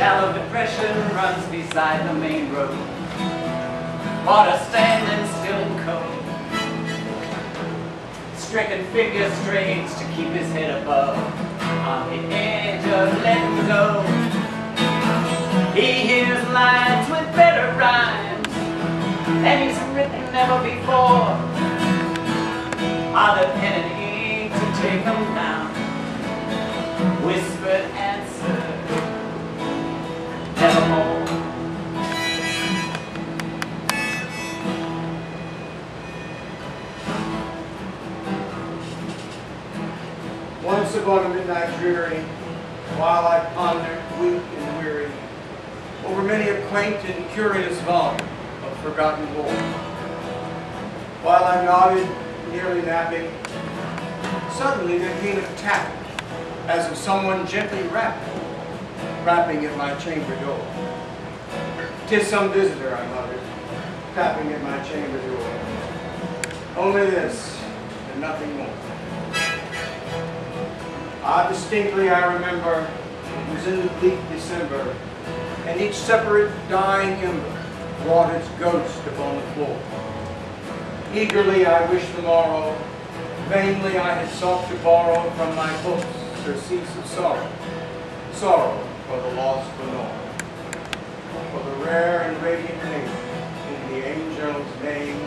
Shallow depression runs beside the main road. Water standing still and cold. Stricken figure strains to keep his head above, on the edge of letting go. He hears lines with better rhymes than he's written never before. Are the pen and ink to take them down? Whispered answer, nevermore. Once upon a midnight dreary, while I pondered, weak and weary, over many a quaint and curious volume of forgotten lore, while I nodded, nearly napping, suddenly there came a tap, as of someone gently rapping at my chamber door. "'Tis some visitor," I muttered, tapping at my chamber door. Only this, and nothing more. Distinctly I remember, it was in the bleak December, and each separate dying ember wrought its ghost upon the floor. Eagerly I wished the morrow, vainly I had sought to borrow from my books surcease of sorrow, sorrow for the lost Lenore, for the rare and radiant name in the angel's name,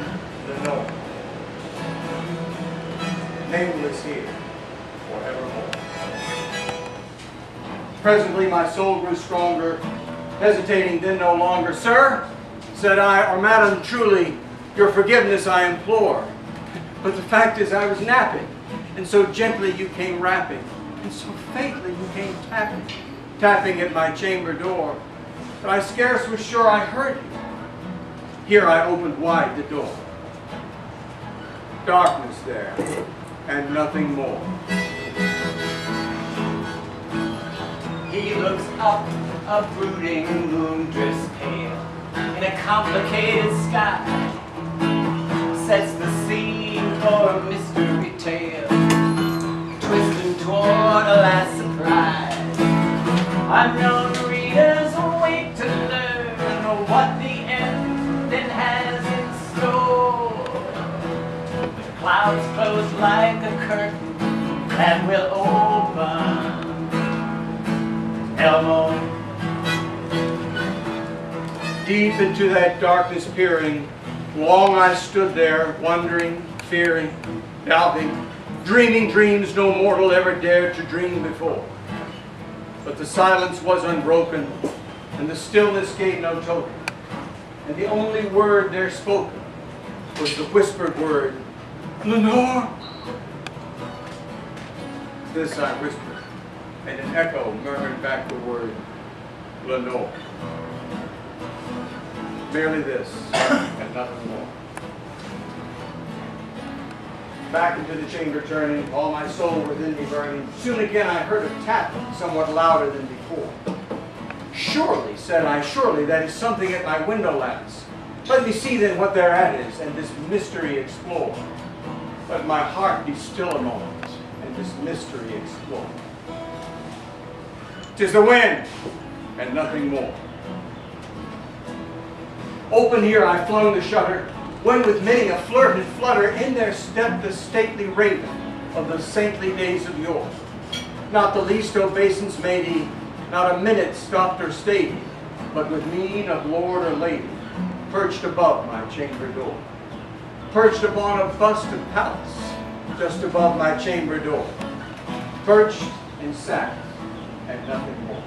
Lenore, nameless here forevermore. Presently my soul grew stronger, hesitating then no longer. "Sir," said I, "or madam, truly, your forgiveness I implore. But the fact is I was napping, and so gently you came rapping, and so faintly you came tapping at my chamber door, that I scarce was sure I heard you." Here I opened wide the door. Darkness there, and nothing more. He looks up, a brooding moon drifts pale in a complicated sky, sets the scene for a mystery tale, twisting toward a last surprise. Unknown readers await to learn what the ending has in store. The clouds close like a curtain that will open. Nevermore. Deep into that darkness peering, long I stood there, wondering, fearing, doubting, dreaming dreams no mortal ever dared to dream before. But the silence was unbroken, and the stillness gave no token, and the only word there spoken was the whispered word, "Lenore." This I whispered, and an echo murmured back the word, "Lenore." Merely this, and nothing more. Back into the chamber turning, all my soul within me burning, soon again I heard a tapping, somewhat louder than before. "Surely," said I, "surely that is something at my window lattice. Let me see then what thereat is, and this mystery explore. Let my heart be still a moment, and this mystery explore. 'Tis the wind, and nothing more." Open here I flung the shutter, when with many a flirt and flutter in there stepped the stately raven of the saintly days of yore. Not the least obeisance made he, not a minute stopped or stayed he, but with mien of lord or lady, perched above my chamber door. Perched upon a bust of Pallas, just above my chamber door. Perched and sat, and nothing more.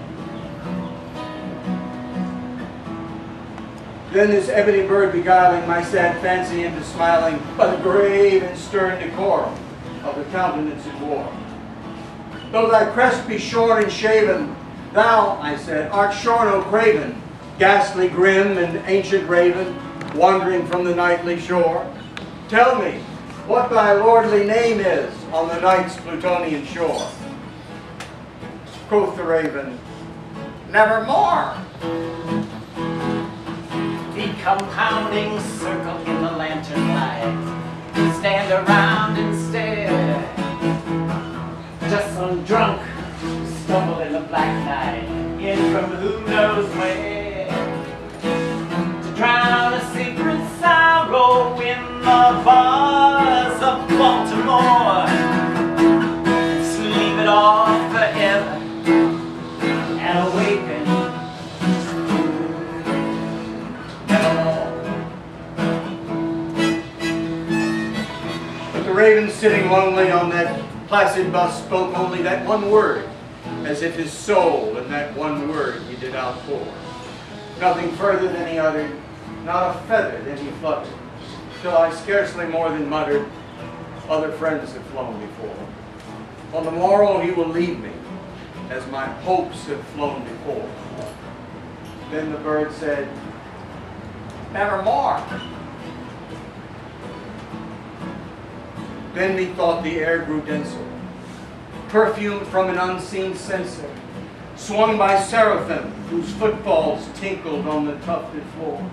Then this ebony bird beguiling my sad fancy into smiling by the grave and stern decorum of the countenance it wore. "Though thy crest be shorn and shaven, thou," I said, "art sure no craven, ghastly grim and ancient raven, wandering from the nightly shore. Tell me what thy lordly name is on the night's Plutonian shore." Quoth the raven, "Nevermore." The compounding circle in the lantern light, stand around and stare. Just some drunk stumble in the black night speaking from who knows where, to drown a secret sorrow in the bars of Baltimore, and sleep it off forever and awaken nevermore. But the raven sitting lonely on that placid bus spoke only that one word, as if his soul in that one word he did outpour. Nothing further than he uttered, not a feather than he fluttered, till I scarcely more than muttered, other friends have flown before. On the morrow he will leave me, as my hopes have flown before. Then the bird said, Nevermore. Then methought the air grew denser, perfumed from an unseen censer, swung by seraphim whose footfalls tinkled on the tufted floor.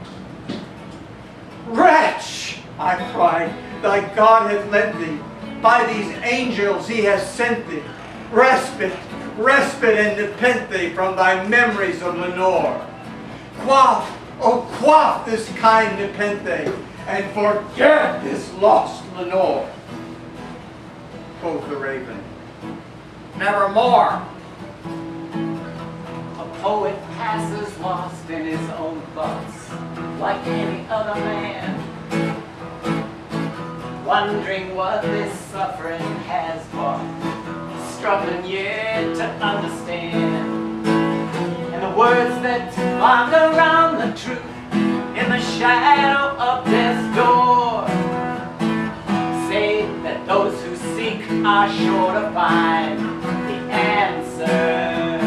Wretch, I cried, thy God hath lent thee, by these angels he has sent thee, respite, respite and nepenthe from thy memories of Lenore. Quaff, oh quaff this kind nepenthe, and forget this lost Lenore. Quoth the raven, Nevermore. A poet passes lost in his own thoughts, like any other man, wondering what this suffering has brought, struggling yet to understand. And the words that wander around the truth in the shadow of death's door say that those who seek are sure to find the answer.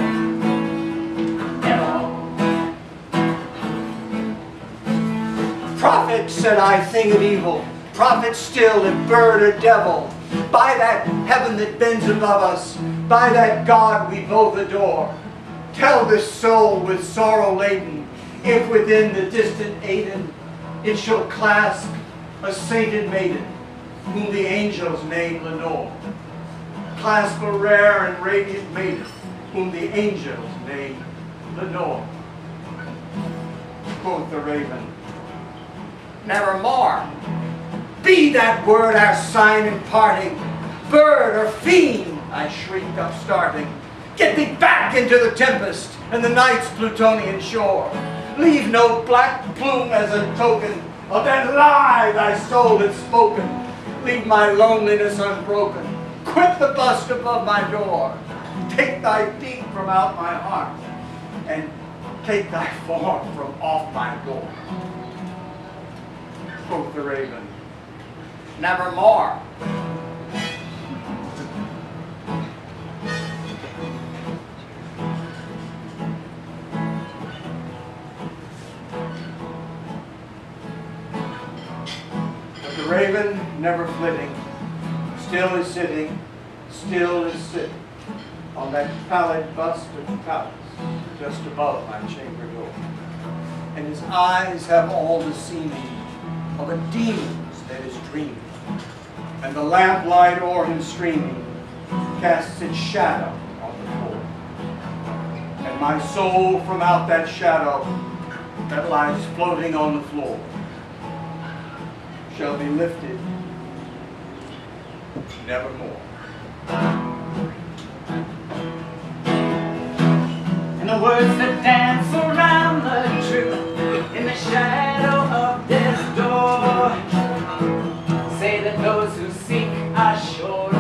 Prophet, said I, thing of evil, prophet still, if bird or devil, by that heaven that bends above us, by that God we both adore, tell this soul with sorrow laden, if within the distant Aidenn it shall clasp a sainted maiden, whom the angels name Lenore. Clasp a rare and radiant maiden, whom the angels name Lenore. Quoth the raven, Nevermore. Be that word our sign in parting. Bird or fiend, I shrieked upstarting. Get thee back into the tempest and the night's Plutonian shore. Leave no black plume as a token of that lie thy soul had spoken. Leave my loneliness unbroken. Quit the bust above my door. Take thy beat from out my heart, and take thy form from off my door. Quoth the raven, Nevermore. But the raven, never flitting, still is sitting on that pallid bust of Pallas, just above my chamber door. And his eyes have all the seeming of a demon's that is dreaming, and the lamplight o'er him streaming casts its shadow on the floor. And my soul from out that shadow that lies floating on the floor shall be lifted nevermore. And the words that dance around the truth in the shadow of death's door say that those who seek are sure